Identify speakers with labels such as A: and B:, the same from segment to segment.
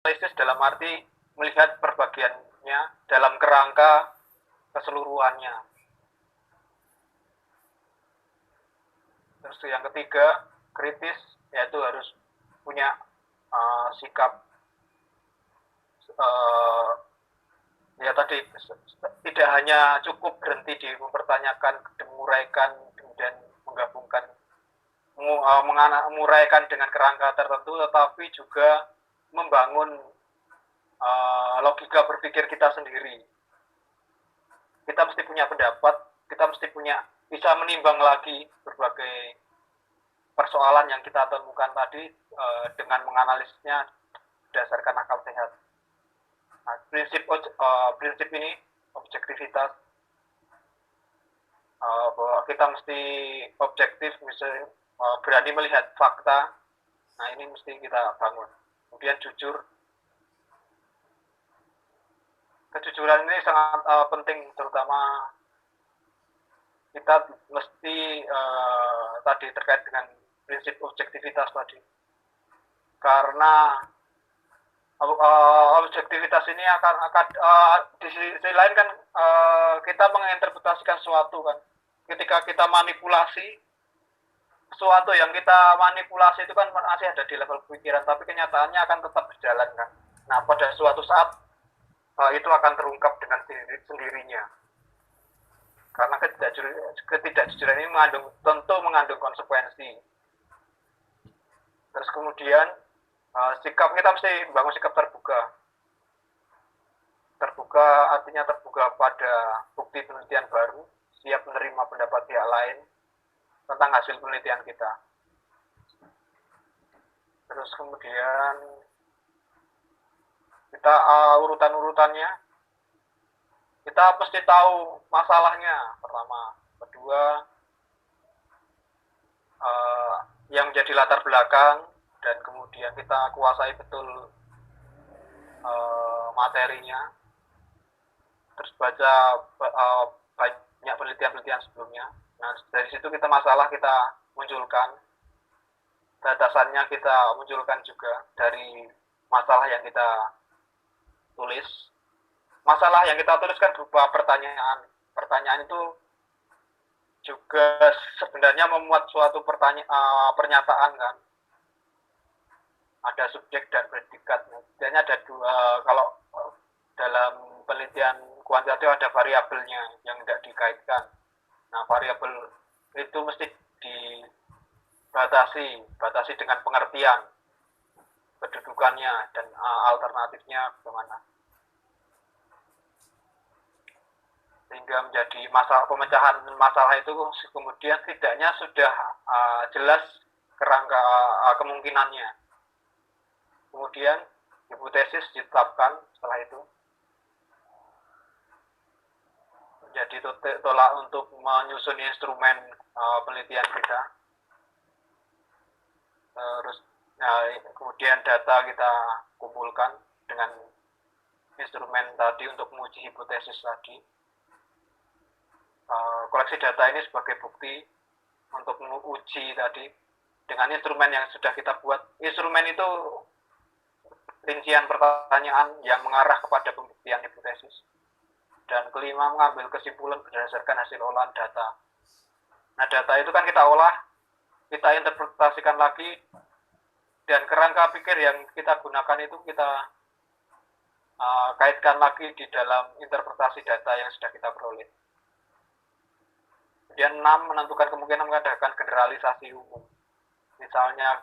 A: analisis dalam arti melihat perbagiannya dalam kerangka keseluruhannya. Terus yang ketiga, kritis, yaitu harus punya sikap ya tadi tidak hanya cukup berhenti di mempertanyakan, menguraikan, kemudian menggabungkan, menguraikan dengan kerangka tertentu, tetapi juga membangun logika berpikir kita sendiri. Kita mesti punya pendapat, kita mesti bisa menimbang lagi berbagai persoalan yang kita temukan tadi dengan menganalisnya berdasarkan akal sehat. Nah, prinsip ini objektivitas, bahwa kita mesti objektif, misalnya berani melihat fakta. Nah, ini mesti kita bangun. Kemudian jujur. Kejujuran ini sangat penting, terutama kita mesti tadi terkait dengan prinsip objektivitas tadi. Karena objektivitas ini akan di sisi lain kan kita menginterpretasikan sesuatu kan. Ketika kita manipulasi sesuatu yang kita manipulasi itu kan masih ada di level pikiran, tapi kenyataannya akan tetap berjalan kan. Nah, pada suatu saat itu akan terungkap dengan sendirinya. Karena ketidakjujuran ini tentu mengandung konsekuensi. Terus kemudian sikap kita mesti bangun sikap terbuka. Terbuka artinya terbuka pada bukti penelitian baru, siap menerima pendapat pihak lain tentang hasil penelitian kita. Terus kemudian kita urutan-urutannya, kita pasti tahu masalahnya pertama. Kedua, yang menjadi latar belakang, dan kemudian kita kuasai betul materinya. Terus baca banyak penelitian-penelitian sebelumnya. Nah, dari situ kita munculkan, batasannya kita munculkan juga dari masalah yang kita tulis. Masalah yang kita tuliskan berupa pertanyaan. Pertanyaan itu juga sebenarnya memuat suatu pernyataan kan. Ada subjek dan predikat. Sebenarnya ada dua. Kalau dalam penelitian kuantitatif ada variabelnya yang tidak dikaitkan. Nah, variabel itu mesti dibatasi dengan pengertian kedudukannya dan alternatifnya bagaimana. Sehingga menjadi pemecahan masalah itu kemudian setidaknya sudah jelas kerangka kemungkinannya. Kemudian hipotesis ditetapkan setelah itu. Jadi tolak untuk menyusun instrumen penelitian kita. Terus kemudian data kita kumpulkan dengan instrumen tadi untuk menguji hipotesis tadi. Koleksi data ini sebagai bukti untuk menguji tadi dengan instrumen yang sudah kita buat. Instrumen itu rincian pertanyaan yang mengarah kepada pembuktian hipotesis. Dan kelima, mengambil kesimpulan berdasarkan hasil olahan data. Nah, data itu kan kita olah, kita interpretasikan lagi, dan kerangka pikir yang kita gunakan itu kita kaitkan lagi di dalam interpretasi data yang sudah kita peroleh. Kemudian 6, menentukan kemungkinan mengadakan generalisasi umum. Misalnya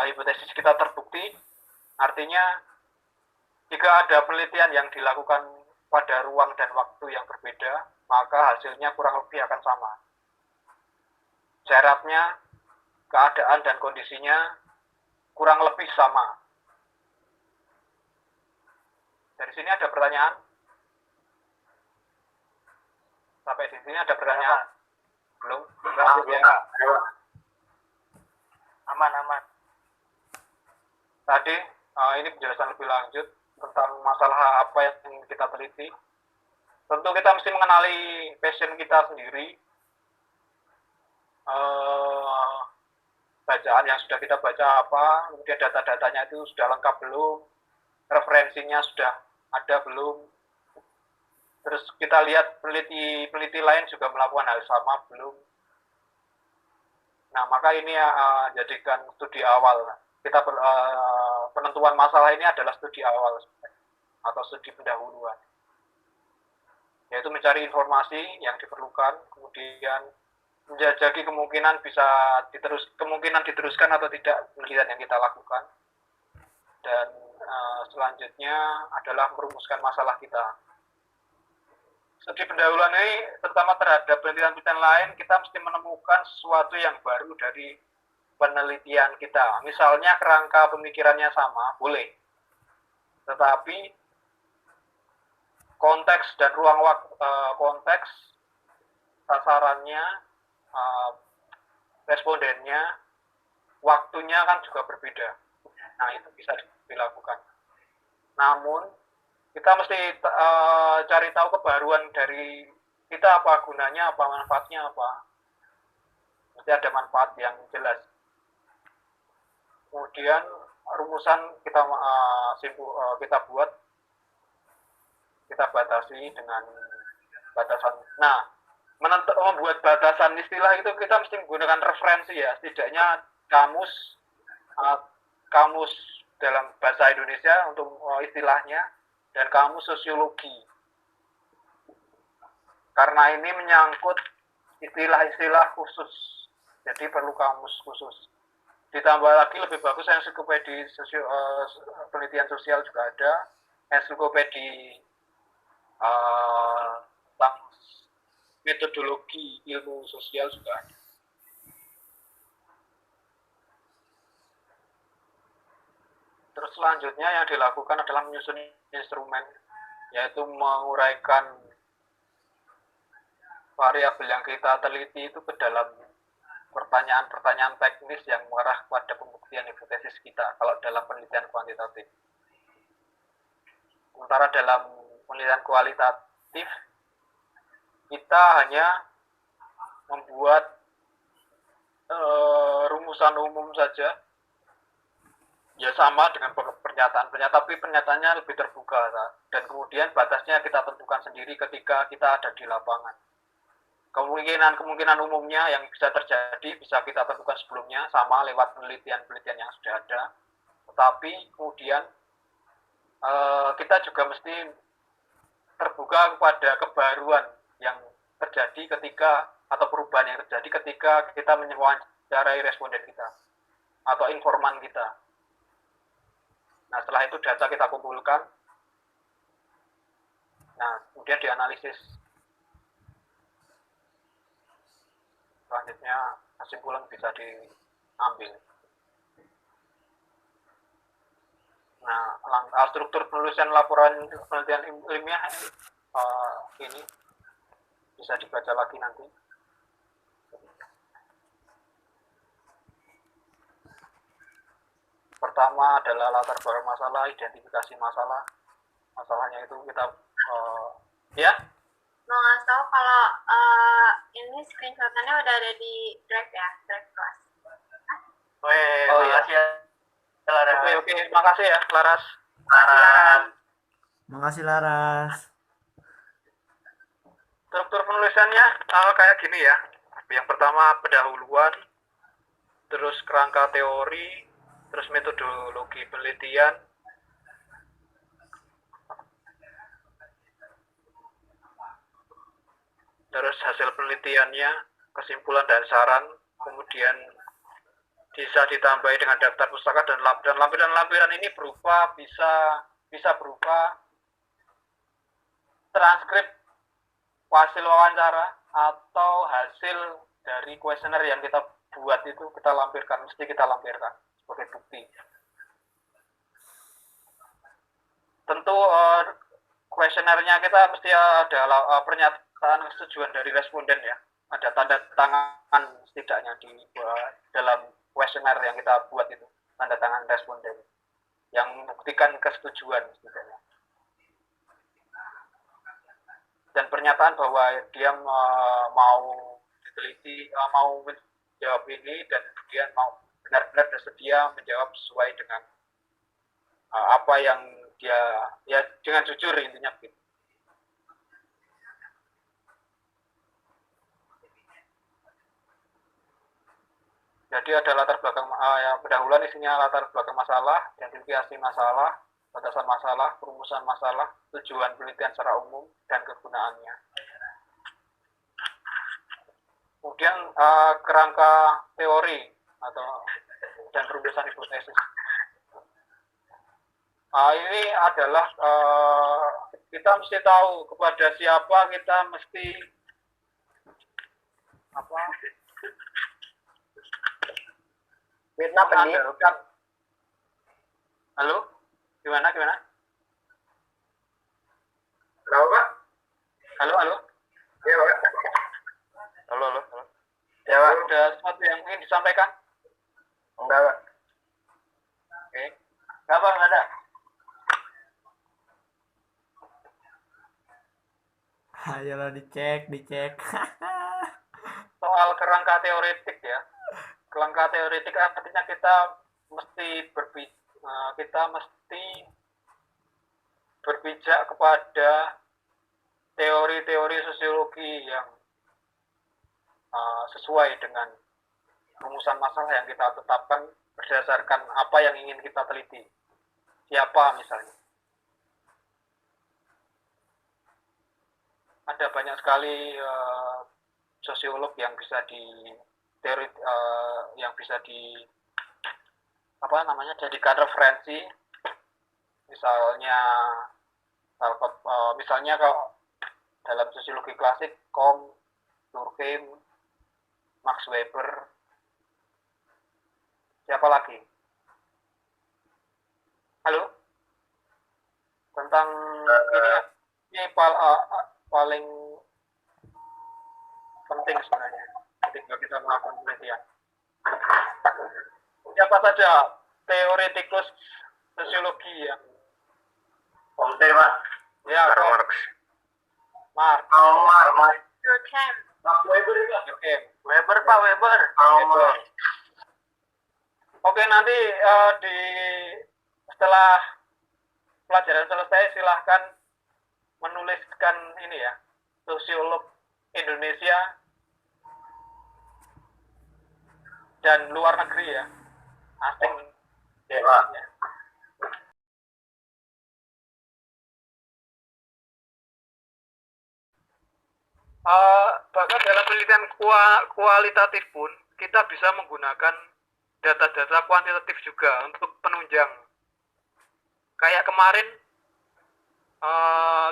A: hipotesis kita terbukti, artinya jika ada penelitian yang dilakukan pada ruang dan waktu yang berbeda, maka hasilnya kurang lebih akan sama. Syaratnya, keadaan dan kondisinya kurang lebih sama. Dari sini ada pertanyaan? Sampai di sini ada pertanyaan? Belum? Aman. Tadi ini penjelasan lebih lanjut tentang masalah apa yang kita teliti. Tentu kita mesti mengenali passion kita sendiri, bacaan yang sudah kita baca apa, kemudian data-datanya itu sudah lengkap belum, referensinya sudah ada belum. Terus kita lihat peneliti lain juga melakukan hal sama belum. Nah, maka ini jadikan studi awal. Kita penentuan masalah ini adalah studi awal atau studi pendahuluan. Yaitu mencari informasi yang diperlukan, kemudian menjajaki kemungkinan diteruskan atau tidak penelitian yang kita lakukan. Dan selanjutnya adalah merumuskan masalah kita. Studi pendahuluan ini terutama terhadap penelitian-penelitian lain, kita mesti menemukan sesuatu yang baru dari penelitian kita. Misalnya kerangka pemikirannya sama, boleh. Tetapi konteks dan ruang konteks, sasarannya, respondennya, waktunya kan juga berbeda. Nah, itu bisa dilakukan. Namun kita mesti cari tahu kebaruan dari kita, apa gunanya, apa manfaatnya, apa. Mesti ada manfaat yang jelas. Kemudian rumusan kita buat, kita batasi dengan batasan. Nah, membuat batasan istilah itu kita mesti menggunakan referensi ya, setidaknya kamus dalam bahasa Indonesia untuk istilahnya, dan kamus sosiologi. Karena ini menyangkut istilah-istilah khusus, jadi perlu kamus khusus. Ditambah lagi lebih bagus ensiklopedi penelitian sosial juga ada, ensiklopedi tentang metodologi ilmu sosial juga ada. Terus selanjutnya yang dilakukan adalah menyusun instrumen, yaitu menguraikan variabel yang kita teliti itu ke dalam pertanyaan-pertanyaan teknis yang mengarah pada pembuktian hipotesis kita kalau dalam penelitian kuantitatif. Sementara dalam penelitian kualitatif, kita hanya membuat rumusan umum saja, ya sama dengan pernyataan, tapi pernyataannya lebih terbuka, dan kemudian batasnya kita tentukan sendiri ketika kita ada di lapangan. Kemungkinan umumnya yang bisa terjadi bisa kita tentukan sebelumnya, sama lewat penelitian-penelitian yang sudah ada. Tetapi kemudian kita juga mesti terbuka kepada kebaruan yang terjadi atau perubahan yang terjadi ketika kita mewawancarai responden kita atau informan kita. Nah, setelah itu data kita kumpulkan. Nah, kemudian dianalisis. Selanjutnya kesimpulan bisa diambil. Nah, struktur penulisan laporan penelitian ilmiah ini bisa dibaca lagi nanti. Pertama adalah latar belakang masalah, identifikasi masalah. Masalahnya itu kita ya.
B: Mau ngasih tahu kalau ini screenshotannya udah ada di Drive ya, Drive kelas.
A: Oh iya. Oke, makasih ya, Laras.
C: Makasih Laras.
A: Struktur penulisannya kayak gini ya. Yang pertama pendahuluan, terus kerangka teori, terus metodologi penelitian, terus hasil penelitiannya, kesimpulan dan saran, kemudian bisa ditambahi dengan daftar pustaka dan lampiran ini bisa berupa transkrip hasil wawancara atau hasil dari kuesioner yang kita buat itu mesti kita lampirkan sebagai bukti. Tentu kuesionernya kita mesti ada pernyataan kesetujuan dari responden ya, ada tanda tangan setidaknya di dalam kuesioner yang kita buat itu, tanda tangan responden yang membuktikan kesetujuan setidaknya, dan pernyataan bahwa dia mau diteliti, mau menjawab ini, dan kemudian mau benar-benar bersedia menjawab sesuai dengan apa yang dia ya dengan jujur intinya gitu. Jadi ada latar belakang yang pendahuluan isinya latar belakang masalah, identifikasi masalah, batasan masalah, perumusan masalah, tujuan penelitian secara umum, dan kegunaannya. Kemudian kerangka teori atau dan perumusan hipotesis. Ini adalah kita mesti tahu kepada siapa kita mesti apa mengandalkan. Halo, gimana? Halo Pak. Halo. Ya Pak. Halo. Ya Pak. Ada sesuatu yang ingin disampaikan? Enggak Pak. Oke. Enggak Pak, enggak ada.
C: Ayolah dicek.
A: Soal kerangka teoretik ya. Kerangka teoretik artinya kita mesti berpijak kepada teori-teori sosiologi yang sesuai dengan rumusan masalah yang kita tetapkan berdasarkan apa yang ingin kita teliti. Siapa misalnya. Ada banyak sekali sosiolog yang bisa jadikan referensi. Misalnya kalau dalam sosiologi klasik Durkheim, Max Weber, siapa lagi? Halo? Tentang ini paling penting sebenarnya ketika kita melakukan penelitian. Siapa saja teoretikus sosiologi yang penting Pak? Ya, Marx.
B: Durkheim.
A: Weber. Oke, nanti setelah pelajaran selesai silahkan menuliskan ini ya, sosiolog Indonesia dan luar negeri ya, asing ya. Bahkan dalam penelitian kualitatif pun kita bisa menggunakan data-data kuantitatif juga untuk penunjang. Kayak kemarin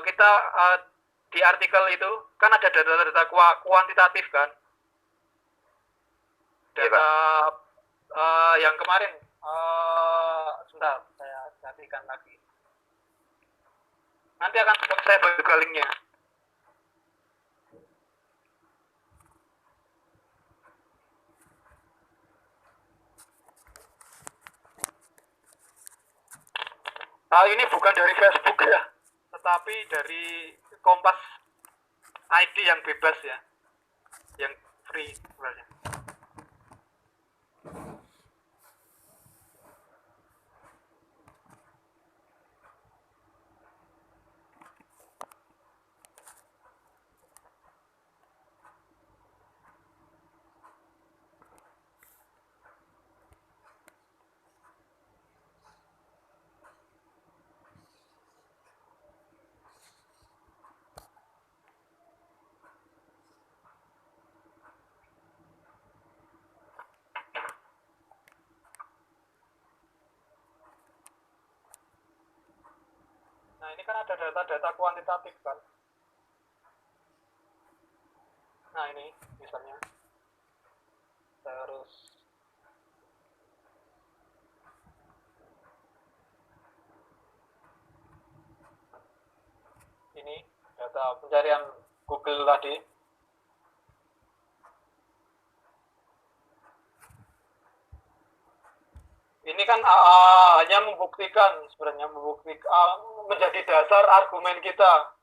A: kita di artikel itu kan ada data-data kuantitatif kan, data yang kemarin sebentar saya carikan lagi, nanti akan saya buka linknya. Ini bukan dari Facebook ya, tetapi dari Kompas ID yang bebas ya, yang free sebenarnya. Nah, ini kan ada data-data kuantitatif kan. Nah, ini misalnya. Terus ini data pencarian Google tadi. Ini kan hanya membuktikan menjadi dasar argumen kita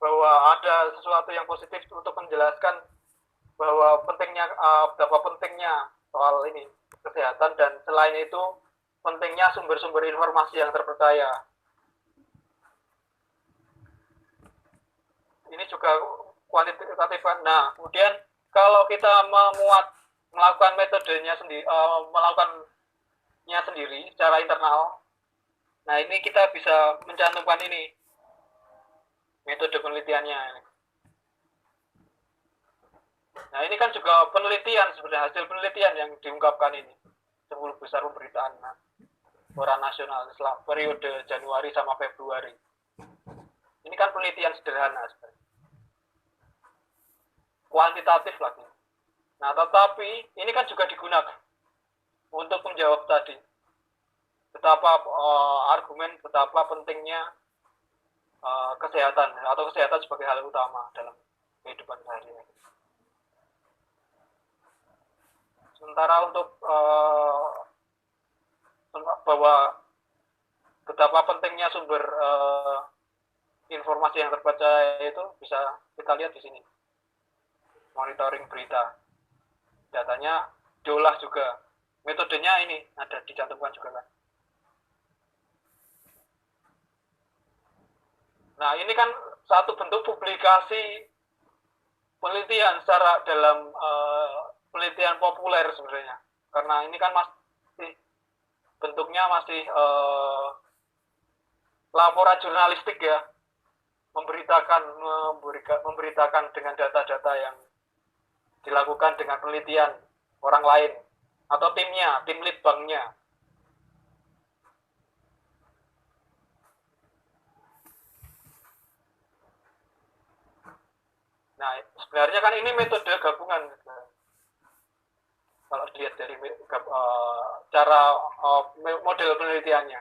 A: bahwa ada sesuatu yang positif untuk menjelaskan bahwa betapa pentingnya soal ini kesehatan, dan selain itu pentingnya sumber-sumber informasi yang terpercaya. ini juga kuantitatif kan. Nah, kemudian kalau kita melakukan metodenya sendiri, melakukannya sendiri secara internal, nah ini kita bisa mencantumkan ini metode penelitiannya. Nah ini kan juga penelitian, sebenarnya hasil penelitian yang diungkapkan ini 10 besar pemberitaan koran nasional selama periode Januari sama Februari. Ini kan penelitian sederhana sebenarnya, kuantitatif lagi. Nah tetapi ini kan juga digunakan untuk menjawab tadi betapa argumen betapa pentingnya kesehatan atau kesehatan sebagai hal utama dalam kehidupan sehari-hari. Sementara untuk bahwa betapa pentingnya sumber informasi yang terpercaya itu bisa kita lihat di sini. Monitoring berita. Datanya diolah juga. Metodenya ini ada dicantumkan juga kan. Nah, ini kan satu bentuk publikasi penelitian secara dalam penelitian populer sebenarnya, karena ini kan masih bentuknya masih laporan jurnalistik ya, memberitakan dengan data-data yang dilakukan dengan penelitian orang lain atau timnya, tim litbangnya. Nah, sebenarnya kan ini metode gabungan. Kalau dilihat dari cara model penelitiannya,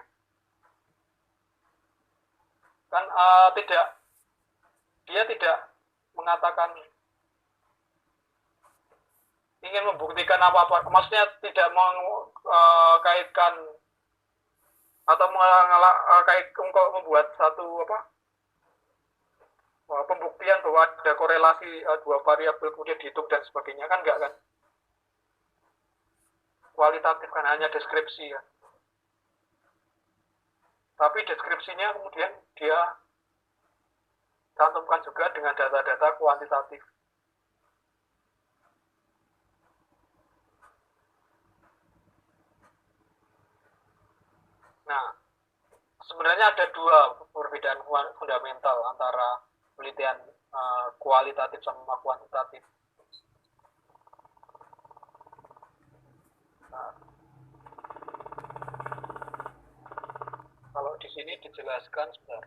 A: kan dia tidak mengatakan ingin membuktikan apa-apa, maksudnya tidak mengkaitkan atau membuat satu pembuktian bahwa ada korelasi dua variabel kemudian dihitung dan sebagainya, kan enggak kan? Kualitatif kan hanya deskripsi kan. Tapi deskripsinya kemudian dia cantumkan juga dengan data-data kuantitatif. Nah, sebenarnya ada dua perbedaan fundamental antara penelitian kualitatif sama kuantitatif. Nah, kalau di sini dijelaskan sebentar.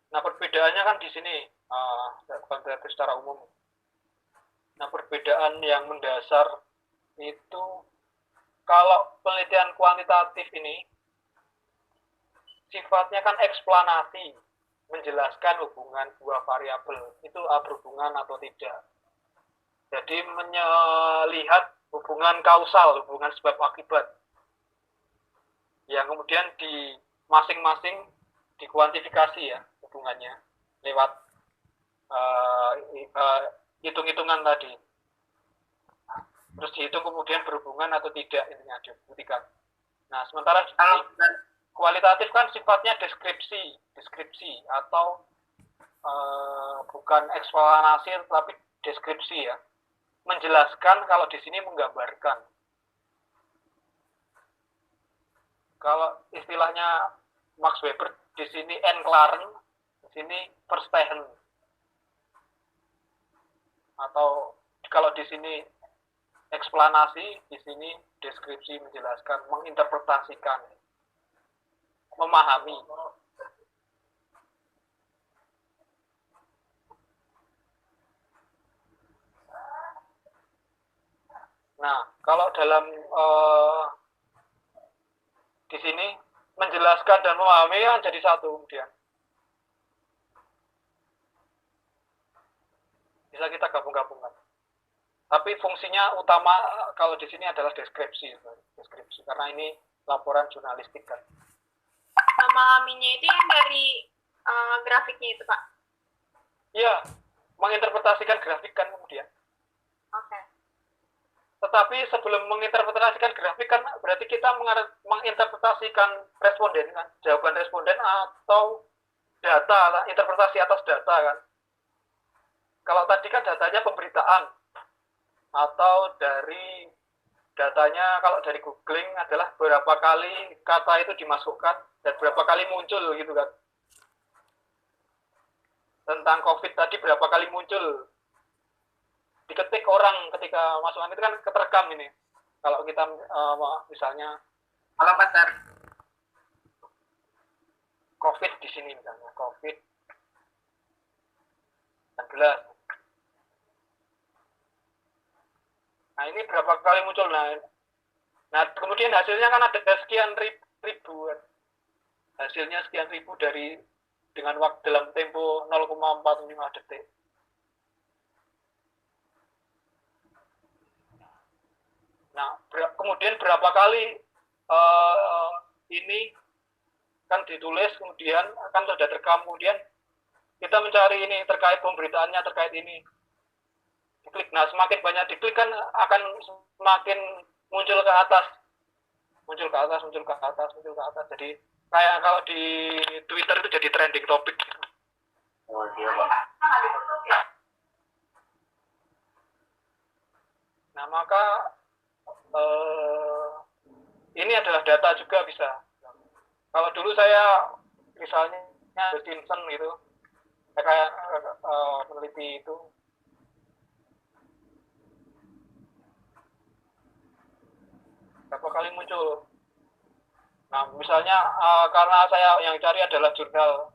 A: Nah, perbedaannya kan di sini kuantitatif secara umum. Nah, perbedaan yang mendasar itu kalau penelitian kuantitatif ini sifatnya kan eksplanasi, menjelaskan hubungan dua variabel itu berhubungan atau tidak. Jadi melihat hubungan kausal, hubungan sebab akibat yang kemudian di masing-masing dikuantifikasi ya hubungannya lewat hitung-hitungan tadi. Terus dihitung kemudian berhubungan atau tidak, intinya dibuktikan. Nah, sementara kualitatif kan sifatnya deskripsi atau bukan eksplanasi tapi deskripsi ya. Menjelaskan, kalau di sini menggambarkan. Kalau istilahnya Max Weber di sini Enklaren, di sini Verstehen. Atau kalau di sini eksplanasi, di sini deskripsi, menjelaskan, menginterpretasikan, memahami. Nah, kalau dalam di sini menjelaskan dan memahami kan jadi satu kemudian. bisa kita gabung-gabungkan. Tapi fungsinya utama kalau di sini adalah deskripsi karena ini laporan jurnalistik kan.
B: Memahaminya itu yang dari grafiknya itu, Pak?
A: Iya, menginterpretasikan grafik kan kemudian.
B: Oke.
A: Tetapi sebelum menginterpretasikan grafik kan berarti kita menginterpretasikan responden kan, jawaban responden atau data lah, interpretasi atas data kan. Kalau tadi kan datanya pemberitaan atau dari datanya kalau dari googling adalah berapa kali kata itu dimasukkan dan berapa kali muncul gitu kan. Tentang COVID tadi berapa kali muncul diketik orang ketika masukan itu kan keterekam ini. Kalau kita misalnya
D: alamat dari
A: COVID di sini misalnya COVID 19. Nah ini berapa kali muncul? Nah kemudian hasilnya kan ada sekian ribu. Hasilnya sekian ribu dari dengan waktu dalam tempo 0,45 detik. Nah kemudian berapa kali ini kan ditulis, kemudian kan sudah terekam, kemudian kita mencari ini terkait pemberitaannya terkait ini. Diklik. Nah, semakin banyak diklik kan akan semakin muncul ke atas. Muncul ke atas, muncul ke atas, muncul ke atas. Jadi kayak kalau di Twitter itu jadi trending topik gitu.
D: Oh iya, Pak.
A: Nah, maka ini adalah data juga bisa. Kalau dulu saya misalnya Simpson gitu, kayak meneliti itu, berapa kali muncul. Nah, misalnya karena saya yang cari adalah jurnal.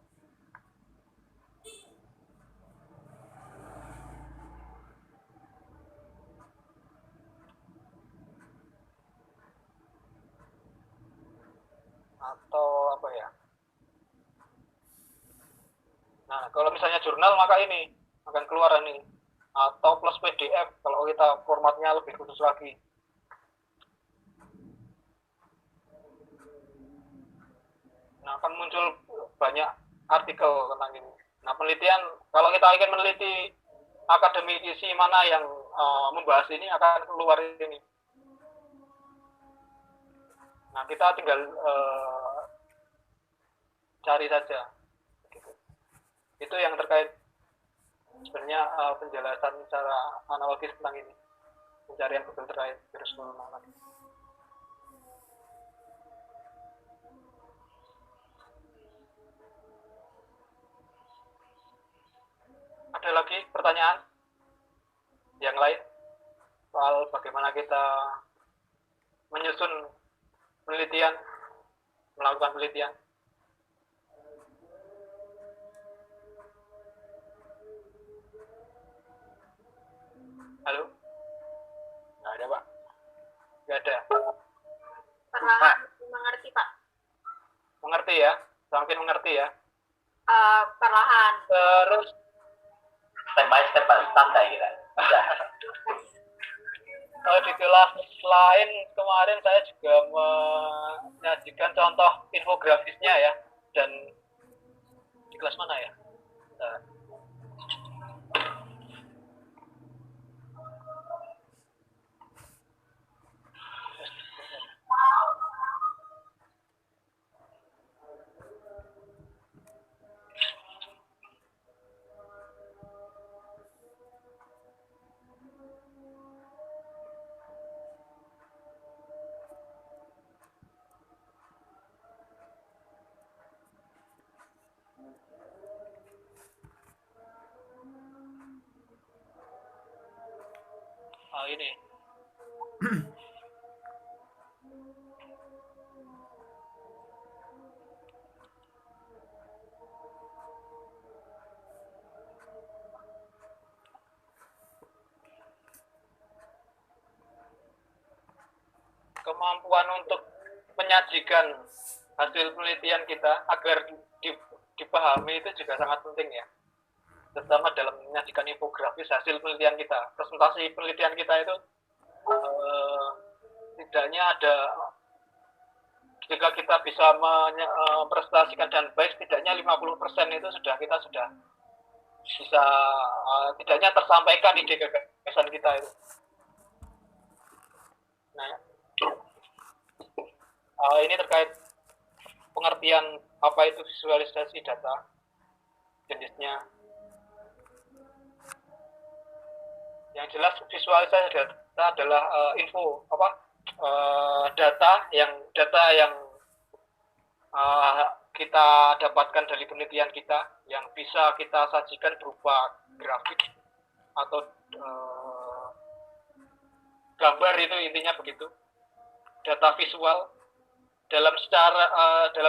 A: Atau apa ya. Nah, kalau misalnya jurnal maka ini akan keluar ini. Atau plus PDF kalau kita formatnya lebih khusus lagi. Nah, akan muncul banyak artikel tentang ini. Nah, penelitian, kalau kita ingin meneliti akademisi mana yang membahas ini akan keluar ini. Nah, kita tinggal cari saja. Gitu. Itu yang terkait sebenarnya penjelasan secara analogis tentang ini. Pencarian Google terkait virus corona. Ada lagi pertanyaan yang lain soal bagaimana kita menyusun penelitian, melakukan penelitian? Halo? Nggak ada, Pak. Nggak ada.
B: Perlahan mengerti, Pak.
A: Mengerti ya? Semakin mengerti ya?
B: Perlahan.
A: Terus
D: Step by step, Pak, santai kita.
A: di kelas lain kemarin saya juga menyajikan contoh infografisnya ya, dan di kelas mana ya? Ini kemampuan untuk menyajikan hasil penelitian kita agar dipahami itu juga sangat penting ya. terutama dalam menyajikan infografis hasil penelitian kita. Presentasi penelitian kita itu tidaknya ada, ketika kita bisa mempresentasikan dengan baik, setidaknya 50% itu sudah kita sudah bisa tidaknya tersampaikan ide gagasan kita itu. Nah, ini terkait pengertian apa itu visualisasi data, jenisnya. Yang jelas visualisasi data adalah data yang kita dapatkan dari penelitian kita, yang bisa kita sajikan berupa grafik atau gambar, itu intinya begitu. Data visual dalam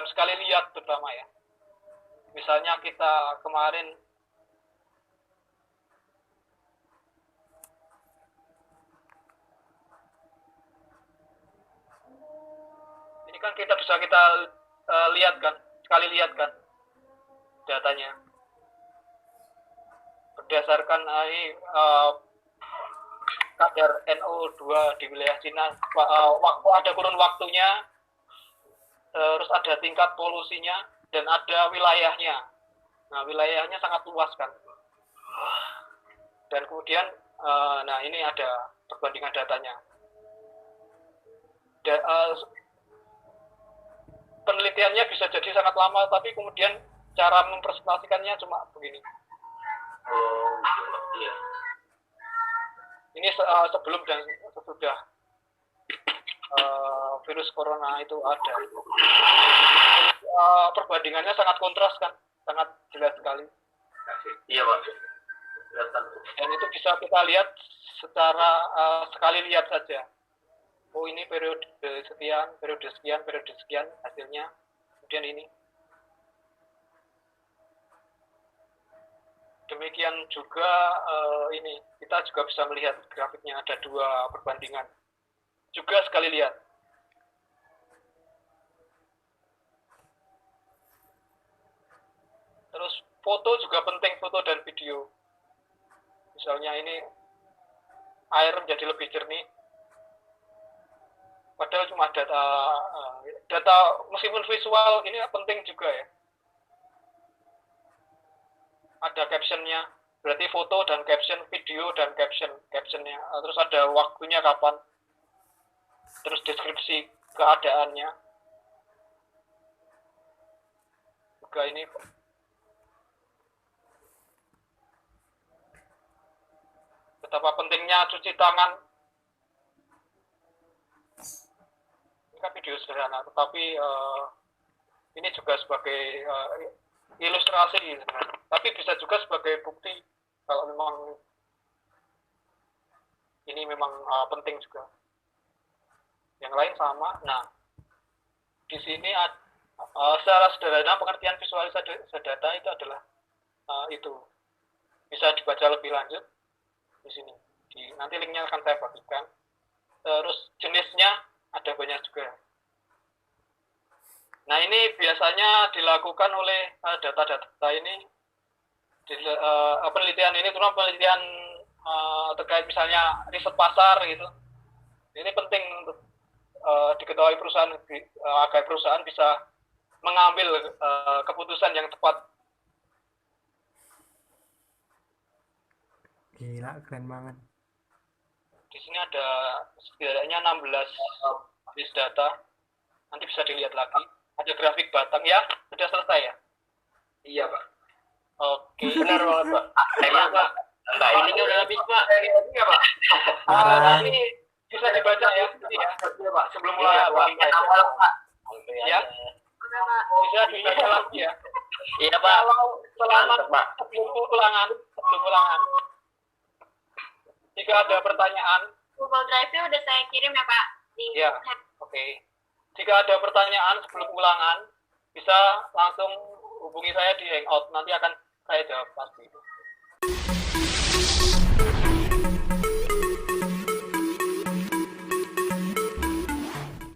A: sekali lihat terutama ya. Misalnya kita kemarin ini kan kita lihat kan, sekali lihat kan datanya. Berdasarkan kadar NO2 di wilayah Cina, ada kurun waktunya, terus ada tingkat polusinya, dan ada wilayahnya. Nah, wilayahnya sangat luas kan. Dan kemudian, nah ini ada perbandingan datanya. Penelitiannya bisa jadi sangat lama, tapi kemudian cara mempresentasikannya cuma begini.
D: Oh, iya.
A: Ini sebelum dan sesudah virus corona itu ada. Perbandingannya sangat kontras kan, sangat jelas sekali.
D: Iya, Pak.
A: Dan itu bisa kita lihat secara sekali lihat saja. Oh, ini periode sekian, periode sekian hasilnya. Kemudian ini. Demikian juga ini, kita juga bisa melihat grafiknya, ada dua perbandingan. Juga sekali lihat. Terus foto juga penting, foto dan video. Misalnya ini air menjadi lebih jernih. Padahal cuma data meskipun visual ini penting juga ya. Ada captionnya, berarti foto dan caption, video dan captionnya. Terus ada waktunya kapan. Terus deskripsi keadaannya. Juga ini betapa pentingnya cuci tangan. Ini kan video sederhana, tetapi ini juga sebagai ilustrasi sebenarnya. Tapi bisa juga sebagai bukti kalau memang ini memang penting juga. Yang lain sama. Nah, di sini secara sederhana pengertian visualisasi data itu adalah itu bisa dibaca lebih lanjut di sini. Nanti linknya akan saya bagikan. Terus jenisnya ada banyak juga. Nah, ini biasanya dilakukan oleh data-data ini, penelitian ini, terutama penelitian terkait misalnya riset pasar gitu. Ini penting untuk diketahui perusahaan agar perusahaan bisa mengambil keputusan yang tepat.
C: Gila, keren banget.
A: Di sini ada setidaknya 16 base data. Nanti bisa dilihat lagi. Ada grafik batang ya, sudah selesai ya?
D: Iya, Pak.
A: Oke, benar banget, Pak.
D: Iya, Pak. Nah, ini udah habis, Pak. Iya, Pak.
A: Nanti bisa dibaca ya, nanti ya.
D: Iya, Pak.
A: Sebelum mulai
D: awal, Pak.
A: Ya, bisa dibaca lagi ya.
D: Iya, Pak.
A: Kalau selama
D: Mantap, Pak.
A: sebelum ulangan, jika ada pertanyaan,
B: Google Drive-nya udah saya kirim ya Pak.
A: ya, oke. Jika ada pertanyaan sebelum ulangan, bisa langsung hubungi saya di Hangout. Nanti akan saya jawab pasti.